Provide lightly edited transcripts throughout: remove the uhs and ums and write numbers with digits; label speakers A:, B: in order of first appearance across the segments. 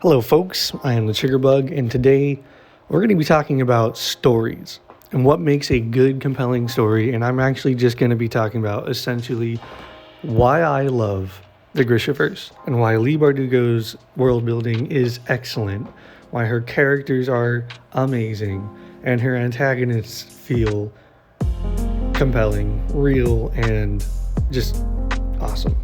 A: Hello folks, I am the Triggerbug, and today we're going to be talking about stories and what makes a good, compelling story, and I'm actually just going to be talking about essentially why I love the Grishaverse and why Leigh Bardugo's world building is excellent, why her characters are amazing, and her antagonists feel compelling, real, and just awesome.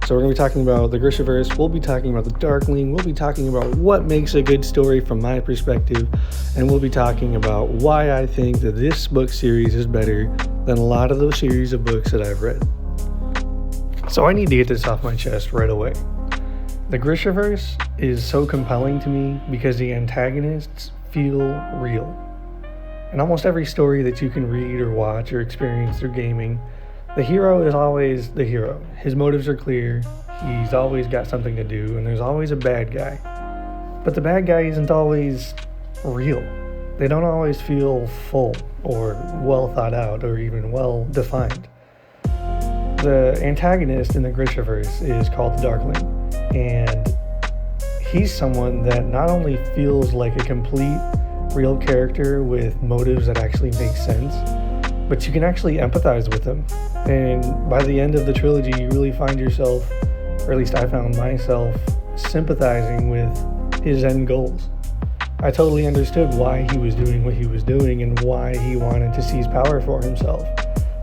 A: So we're going to be talking about the Grishaverse, we'll be talking about the Darkling, we'll be talking about what makes a good story from my perspective, and we'll be talking about why I think that this book series is better than a lot of those series of books that I've read. So I need to get this off my chest right away. The Grishaverse is so compelling to me because the antagonists feel real. In almost every story that you can read or watch or experience through gaming, the hero is always the hero. His motives are clear, he's always got something to do, and there's always a bad guy. But the bad guy isn't always real. They don't always feel full or well thought out or even well defined. The antagonist in the Grishaverse is called the Darkling, and he's someone that not only feels like a complete real character with motives that actually make sense, but you can actually empathize with him. And by the end of the trilogy, you really find yourself, or at least I found myself, sympathizing with his end goals. I totally understood why he was doing what he was doing and why he wanted to seize power for himself.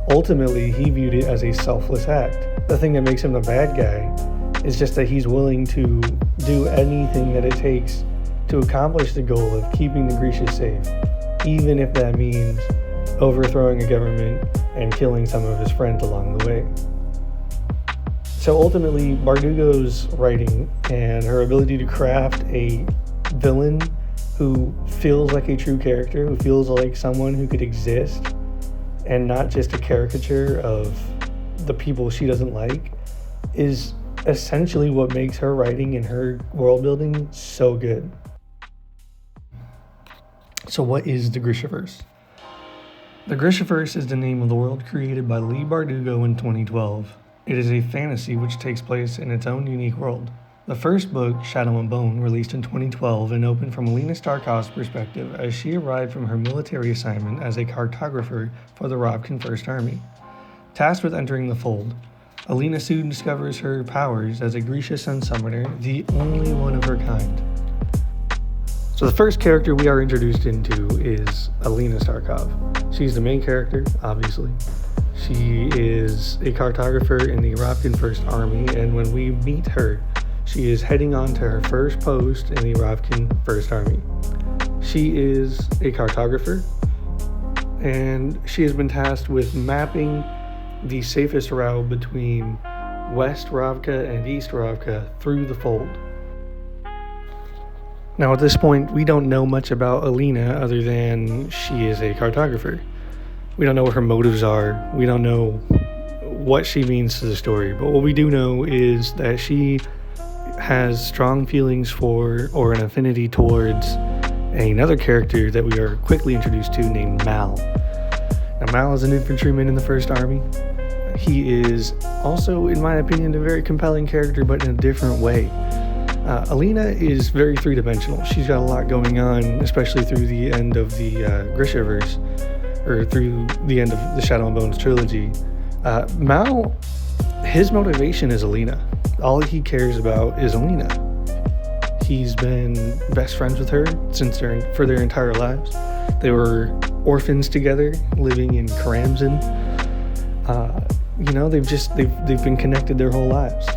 A: Ultimately, he viewed it as a selfless act. The thing that makes him the bad guy is just that he's willing to do anything that it takes to accomplish the goal of keeping the Grishas safe, even if that means overthrowing a government and killing some of his friends along the way. So ultimately, Bardugo's writing and her ability to craft a villain who feels like a true character, who feels like someone who could exist and not just a caricature of the people she doesn't like, is essentially what makes her writing and her world building so good. So what is the Grishaverse? The Grishaverse is the name of the world created by Leigh Bardugo in 2012. It is a fantasy which takes place in its own unique world. The first book, Shadow and Bone, released in 2012 and opened from Alina Sarkov's perspective as she arrived from her military assignment as a cartographer for the Ravkan First Army. Tasked with entering the fold, Alina soon discovers her powers as a Grisha Sun Summoner, the only one of her kind. So the first character we are introduced into is Alina Sarkov. She's the main character, obviously. She is a cartographer in the Ravkan First Army, and when we meet her, she is heading on to her first post in the Ravkan First Army. She is a cartographer, and she has been tasked with mapping the safest route between West Ravka and East Ravka through the fold. Now at this point, we don't know much about Alina other than she is a cartographer. We don't know what her motives are. We don't know what she means to the story. But what we do know is that she has strong feelings for, or an affinity towards, another character that we are quickly introduced to named Mal. Now Mal is an infantryman in the First Army. He is also, in my opinion, a very compelling character, but in a different way. Alina is very three-dimensional. She's got a lot going on, especially through the end of the Grishaverse, or through the end of the Shadow and Bones trilogy. Mal, his motivation is Alina. All he cares about is Alina. He's been best friends with her for their entire lives. They were orphans together, living in Karamzin. They've been connected their whole lives.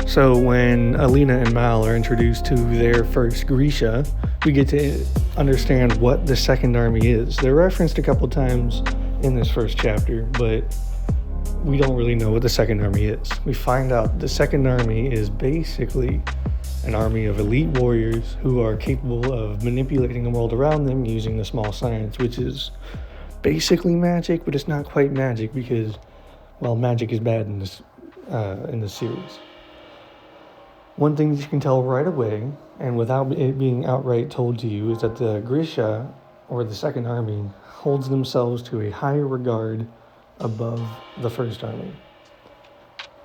A: So when Alina and Mal are introduced to their first Grisha, we get to understand what the Second Army is. They're referenced a couple times in this first chapter, but we don't really know what the Second Army is. We find out the Second Army is basically an army of elite warriors who are capable of manipulating the world around them using the small science, which is basically magic, but it's not quite magic because, well, magic is bad in this series. One thing that you can tell right away, and without it being outright told to you, is that the Grisha, or the Second Army, holds themselves to a higher regard above the First Army.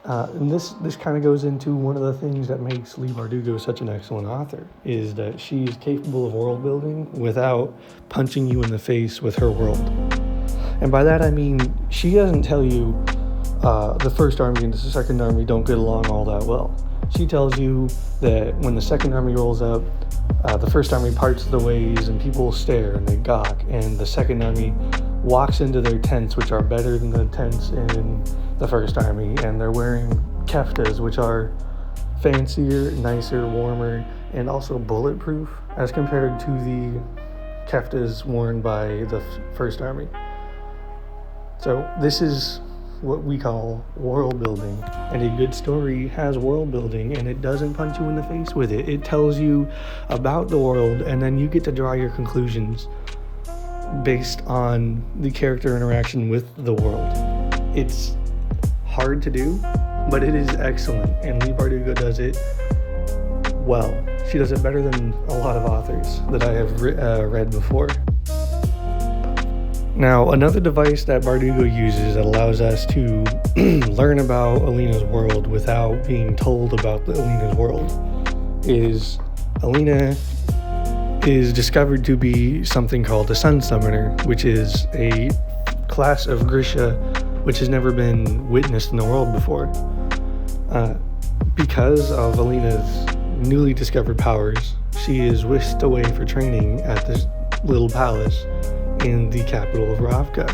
A: And this kind of goes into one of the things that makes Leigh Bardugo such an excellent author, is that she is capable of world building without punching you in the face with her world. And by that I mean, she doesn't tell you the first army and the second army don't get along all that well. She tells you that when the second army rolls up, the first army parts the ways and people stare and they gawk, and the second army walks into their tents, which are better than the tents in the first army, and they're wearing keftas, which are fancier, nicer, warmer, and also bulletproof as compared to the keftas worn by the first army. So this is what we call world building, and a good story has world building, and it doesn't punch you in the face with it. It tells you about the world, and then you get to draw your conclusions based on the character interaction with the world. It's hard to do, but it is excellent, and Leigh Bardugo does it well. She does it better than a lot of authors that I have read before. Now, another device that Bardugo uses that allows us to learn about Alina's world without being told about Alina's world is Alina is discovered to be something called a Sun Summoner, which is a class of Grisha which has never been witnessed in the world before. Because of Alina's newly discovered powers, she is whisked away for training at this little palace in the capital of Ravka.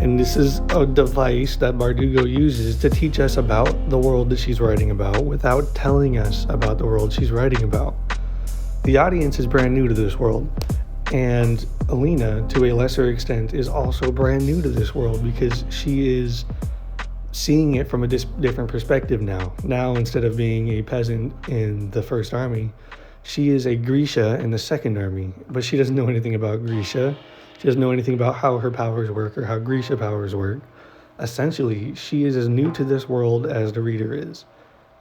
A: And this is a device that Bardugo uses to teach us about the world that she's writing about without telling us about the world she's writing about. The audience is brand new to this world, and Alina, to a lesser extent, is also brand new to this world because she is seeing it from a different perspective now. Now, instead of being a peasant in the first army, she is a Grisha in the second army, but she doesn't know anything about Grisha. She doesn't know anything about how her powers work or how Grisha powers work. Essentially, she is as new to this world as the reader is.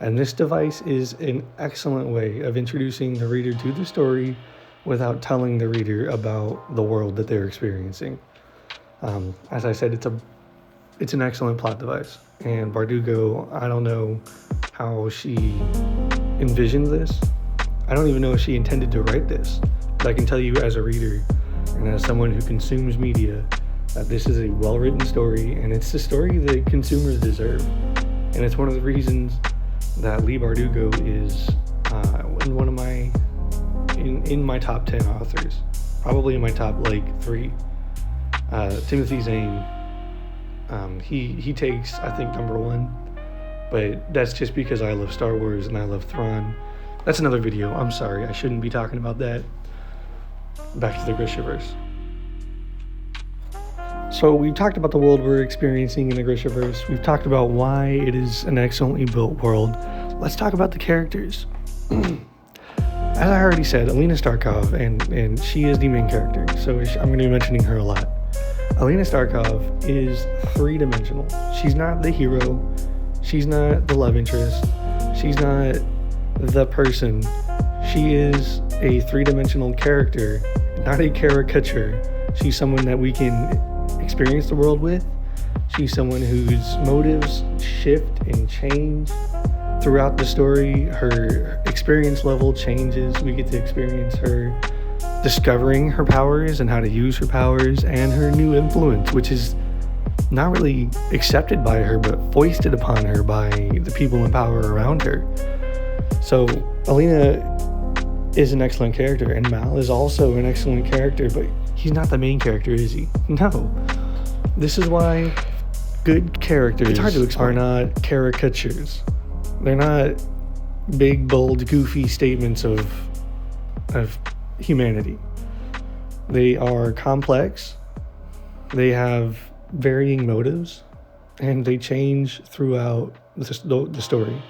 A: And this device is an excellent way of introducing the reader to the story without telling the reader about the world that they're experiencing. As I said, it's an excellent plot device. And Bardugo, I don't know how she envisioned this. I don't even know if she intended to write this. But I can tell you as a reader and as someone who consumes media that this is a well-written story, and it's the story that consumers deserve. And it's one of the reasons that Leigh Bardugo is in my top 10 authors, probably in my top 3. Timothy Zahn, he takes, I think, number 1, but that's just because I love Star Wars and I love Thrawn. That's another video. I'm sorry, I shouldn't be talking about that. Back to the Grishaverse. So we've talked about the world we're experiencing in the Grishaverse. We've talked about why it is an excellently built world. Let's talk about the characters. As I already said, Alina Sarkov, and she is the main character, so I'm going to be mentioning her a lot. Alina Sarkov is three-dimensional. She's not the hero. She's not the love interest. She's not the person. She is a three-dimensional character, not a caricature. She's someone that we can experience the world with. She's someone whose motives shift and change throughout the story. Her experience level changes. We get to experience her discovering her powers and how to use her powers, and her new influence, which is not really accepted by her but foisted upon her by the people in power around her. So Alina is an excellent character, and Mal is also an excellent character, but he's not the main character, is he? No. This is why good characters are not caricatures. They're not big, bold, goofy statements of humanity. They are complex. They have varying motives, and they change throughout the story.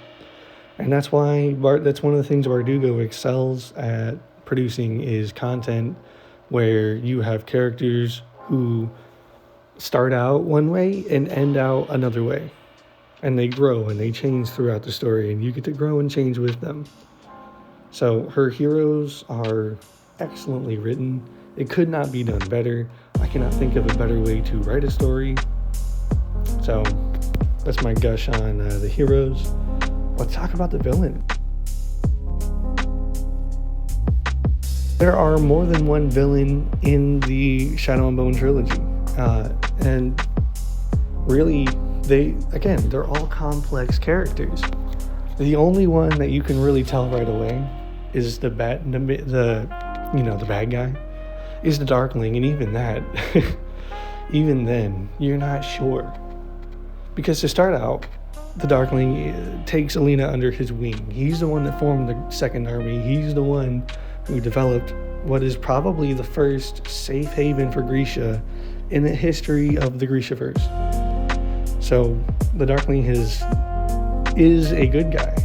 A: And that's why that's one of the things Bardugo excels at producing, is content where you have characters who start out one way and end out another way. And they grow and they change throughout the story, and you get to grow and change with them. So her heroes are excellently written. It could not be done better. I cannot think of a better way to write a story. So That's my gush on the heroes. Let's talk about the villain. There are more than one villain in the Shadow and Bone trilogy. And really, they're all complex characters. The only one that you can really tell right away is the bad guy, is the Darkling, and even that, even then, you're not sure. Because to start out, the Darkling takes Alina under his wing. He's the one that formed the Second Army. He's the one who developed what is probably the first safe haven for Grisha in the history of the Grishaverse. So the Darkling is a good guy.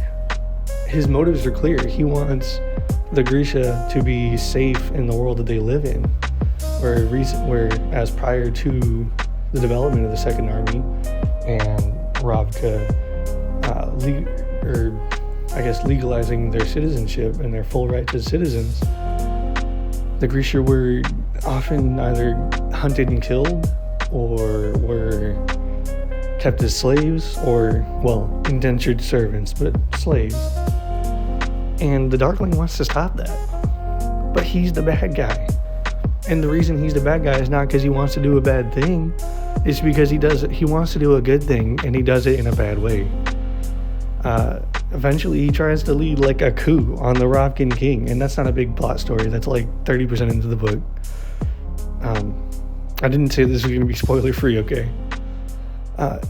A: His motives are clear. He wants the Grisha to be safe in the world that they live in, whereas prior to the development of the Second Army and Ravka legalizing their citizenship and their full rights as citizens, the Grisha were often either hunted and killed or were kept as slaves or, indentured servants, but slaves. And the Darkling wants to stop that. But he's the bad guy. And the reason he's the bad guy is not because he wants to do a bad thing. It's because he wants to do a good thing, and he does it in a bad way. Eventually, he tries to lead like a coup on the Ravkan king, and that's not a big plot story. That's like 30% into the book. I didn't say this was going to be spoiler-free, okay?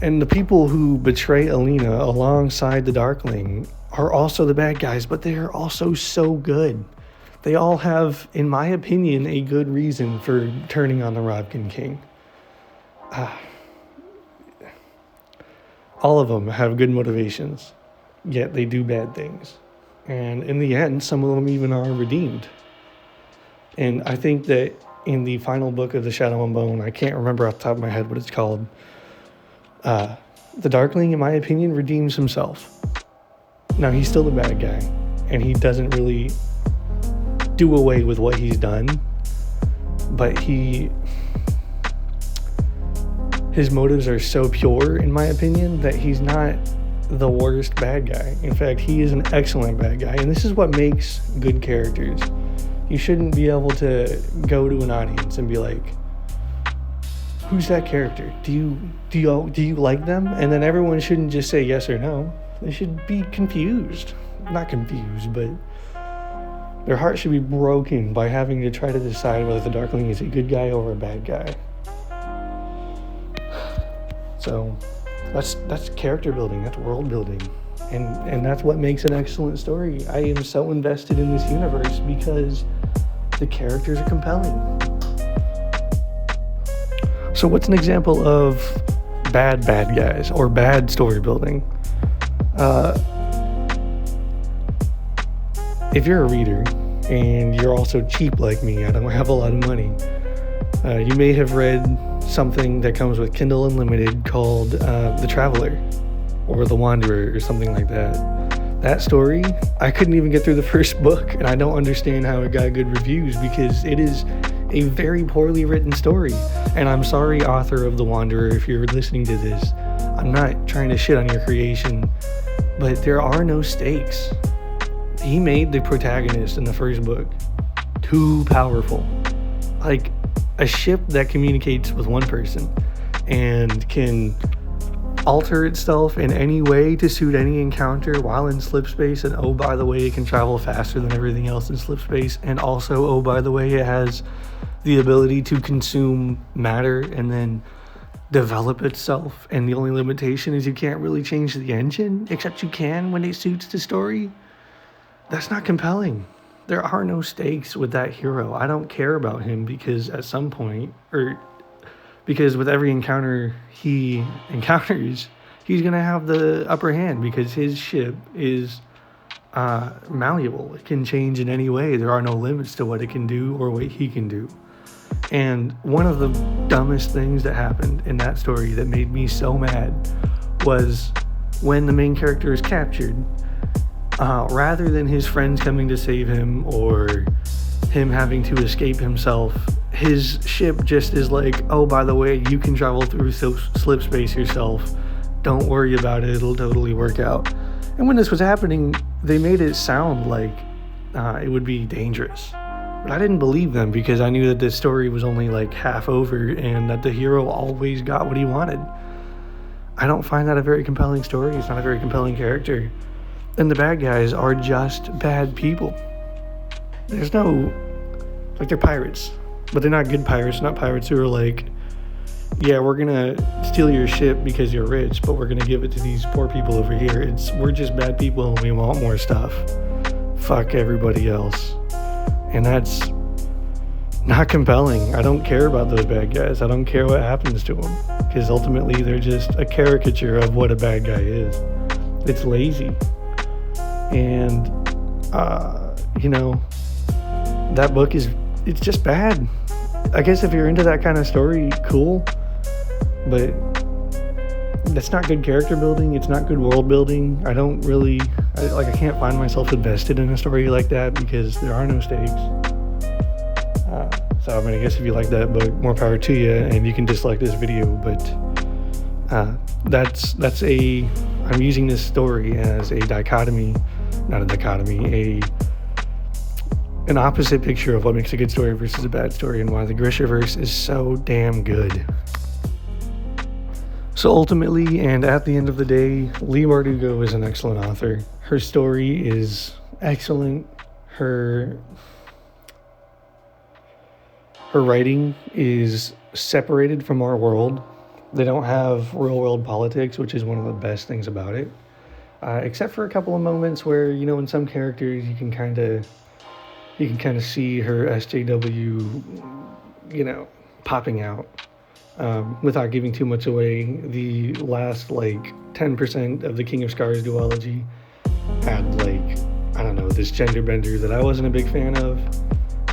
A: And the people who betray Alina alongside the Darkling are also the bad guys, but they are also so good. They all have, in my opinion, a good reason for turning on the Ravkan king. All of them have good motivations, yet they do bad things. And in the end, some of them even are redeemed. And I think that in the final book of the Shadow and Bone, I can't remember off the top of my head what it's called, the Darkling, in my opinion, redeems himself. Now, he's still the bad guy, and he doesn't really do away with what he's done, but his motives are so pure, in my opinion, that he's not the worst bad guy. In fact, he is an excellent bad guy, and this is what makes good characters. You shouldn't be able to go to an audience and be like, who's that character? Do you like them? And then everyone shouldn't just say yes or no. They should be confused. Not confused, but their heart should be broken by having to try to decide whether the Darkling is a good guy or a bad guy. So that's character building, that's world building. And that's what makes an excellent story. I am so invested in this universe because the characters are compelling. So what's an example of bad guys or bad story building? If you're a reader and you're also cheap like me, I don't have a lot of money, you may have read something that comes with Kindle Unlimited called The Traveler or The Wanderer or something like that. That story, I couldn't even get through the first book, and I don't understand how it got good reviews because it is a very poorly written story. And I'm sorry, author of The Wanderer, if you're listening to this. I'm not trying to shit on your creation, but there are no stakes. He made the protagonist in the first book too powerful. Like a ship that communicates with one person and can alter itself in any way to suit any encounter while in slip space, and oh, by the way, it can travel faster than everything else in slip space, and also, oh, by the way, it has the ability to consume matter and then develop itself, and the only limitation is you can't really change the engine, except you can when it suits the story. That's not compelling. There are no stakes with that hero. I don't care about him because at some point, because with every encounter he encounters, he's going to have the upper hand because his ship is malleable. It can change in any way. There are no limits to what it can do or what he can do. And one of the dumbest things that happened in that story that made me so mad was when the main character is captured, rather than his friends coming to save him or him having to escape himself, his ship just is like, oh, by the way, you can travel through slip space yourself. Don't worry about it. It'll totally work out. And when this was happening, they made it sound like it would be dangerous. But I didn't believe them because I knew that this story was only like half over and that the hero always got what he wanted. I don't find that a very compelling story. It's not a very compelling character. And the bad guys are just bad people. There's no... Like, they're pirates. But they're not good pirates. Not pirates who are like, yeah, we're going to steal your ship because you're rich, but we're going to give it to these poor people over here. We're just bad people and we want more stuff. Fuck everybody else. And that's not compelling. I don't care about those bad guys. I don't care what happens to them. Because ultimately, they're just a caricature of what a bad guy is. It's lazy. And, that book it's just bad. I guess if you're into that kind of story, cool. But that's not good character building. It's not good world building. I can't find myself invested in a story like that because there are no stakes. So I guess if you like that book, more power to you, and you can dislike this video. But I'm using this story as an opposite picture of what makes a good story versus a bad story, and why the Grishaverse is so damn good. So ultimately, and at the end of the day, Leigh Bardugo is an excellent author. Her story is excellent. Her writing is separated from our world. They don't have real world politics, which is one of the best things about it. Except for a couple of moments where, in some characters you can kind of see her SJW, popping out. Without giving too much away, the last 10% of the King of Scars duology had this gender bender that I wasn't a big fan of,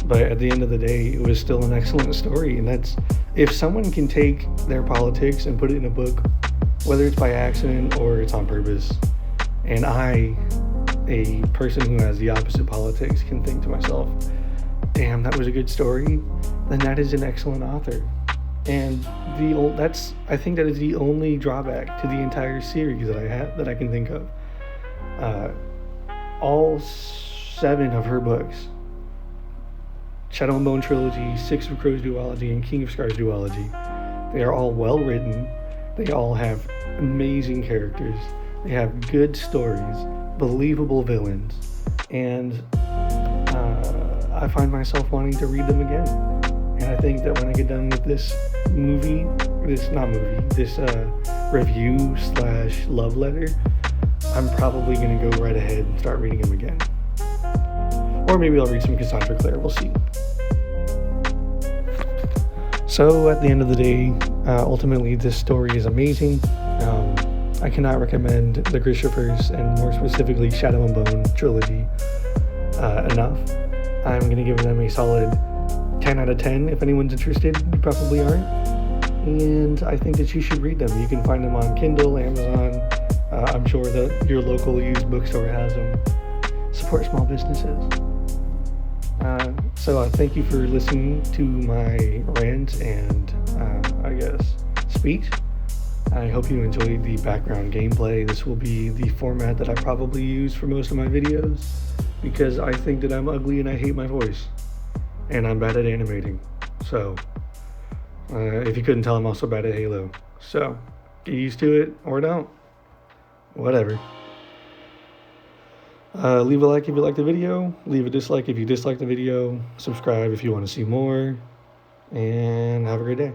A: but at the end of the day it was still an excellent story. And that's, if someone can take their politics and put it in a book, whether it's by accident or it's on purpose, and I, a person who has the opposite politics, can think to myself, damn, that was a good story, then that is an excellent author. And I think that is the only drawback to the entire series that I can think of. All 7 of her books, Shadow and Bone trilogy, Six of Crows duology, and King of Scars duology, they are all well written. They all have amazing characters. They have good stories, believable villains, and I find myself wanting to read them again. And I think that when I get done with this review/love letter, I'm probably going to go right ahead and start reading them again. Or maybe I'll read some Cassandra Clare, we'll see. So at the end of the day, ultimately this story is amazing. I cannot recommend the Grishaverse, and more specifically Shadow and Bone trilogy, enough. I'm going to give them a solid 10 out of 10 if anyone's interested. You probably aren't. And I think that you should read them. You can find them on Kindle, Amazon. I'm sure that your local used bookstore has them. Support small businesses. So thank you for listening to my rant and, speech. I hope you enjoyed the background gameplay. This will be the format that I probably use for most of my videos, because I think that I'm ugly and I hate my voice. And I'm bad at animating. So, if you couldn't tell, I'm also bad at Halo. So, get used to it or don't. Whatever. Leave a like if you like the video. Leave a dislike if you dislike the video. Subscribe if you want to see more. And have a great day.